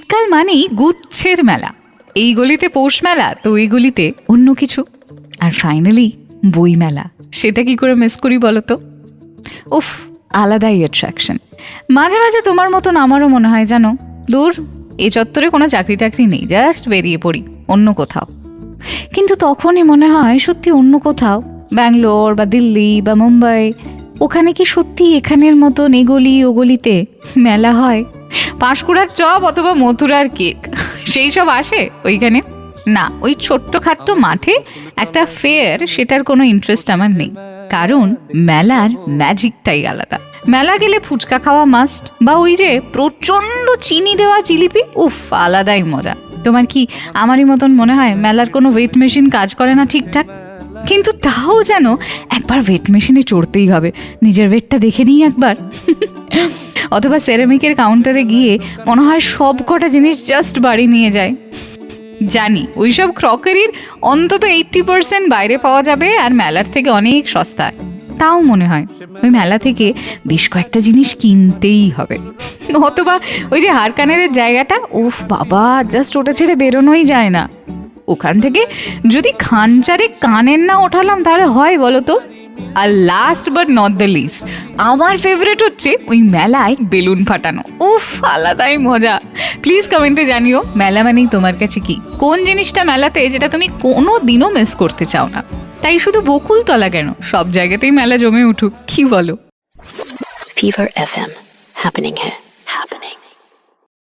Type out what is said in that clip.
শীতকাল মানেই গুচ্ছের মেলা, এই গলিতে পৌষ মেলা তো ওই গলিতে অন্য কিছু, আর ফাইনালি বই মেলা। সেটা কি করে মিস করি বলো তো? উফ, আলাদাই অ্যাট্রাকশন। মাঝে মাঝে তোমার মতন আমারও মনে হয় জানো, দূর এই চত্বরে কোনো চাকরি টাকরি নেই, জাস্ট বেরিয়ে পড়ি অন্য কোথাও। কিন্তু তখনই মনে হয় সত্যি অন্য কোথাও, ব্যাঙ্গালোর বা দিল্লি বা মুম্বাই, ওখানে কি সত্যি এখানের মতন এগলি ওগলিতে মেলা হয়? পাঁশকুড়ার চপ অথবা মথুরার কেক সেই সব আসে ওইখানে? না, ওই ছোট্ট খাট্ট মাঠে একটা ফেয়ার, সেটার কোনো ইন্টারেস্ট আমার নেই। কারণ মেলার ম্যাজিকটাই আলাদা। মেলা গেলে ফুচকা খাওয়া মাস্ট, বা ওই যে প্রচণ্ড চিনি দেওয়া জিলিপি, উফ আলাদাই মজা। তোমার কি আমারই মতন মনে হয় মেলার কোনো ওয়েট মেশিন কাজ করে না ঠিকঠাক? কিন্তু তাও যেন একবার ওয়েট মেশিনে চড়তেই হবে, নিজের ওয়েটটা দেখে নিই একবার। অথবা সেরামিকের কাউন্টারে গিয়ে মনে হয় সব কটা জিনিস জাস্ট বাড়ি নিয়ে যায়। জানি ওইসব ক্রকারির অন্তত 80% বাইরে পাওয়া যাবে আর মেলার থেকে অনেক সস্তা, তাও মনে হয় ওই মেলা থেকে বেশ কয়েকটা জিনিস কিনতেই হবে। অথবা ওই যে হারকানের জায়গাটা, উফ বাবা, জাস্ট ওটা ছেড়ে বেরোনোই যায় না। ওখান থেকে যদি খানচারে কানের না ওঠালাম তাহলে হয় বলো তো? আর last but not the least, আমার ফেভারিট হচ্ছে ওই মেলায় বেলুন ফাটানো। উফ আলাদাই মজা। প্লিজ কমেন্টে জানিও মেলা মানেই তোমার কাছে কি, কোন জিনিসটা মেলাতে যেটা তুমি কোনো দিনও মিস করতে চাও না। তাই শুধু বকুলতলা কেন, সব জায়গাতেই মেলা জমে উঠুক, কি বলো? Fever FM happening here.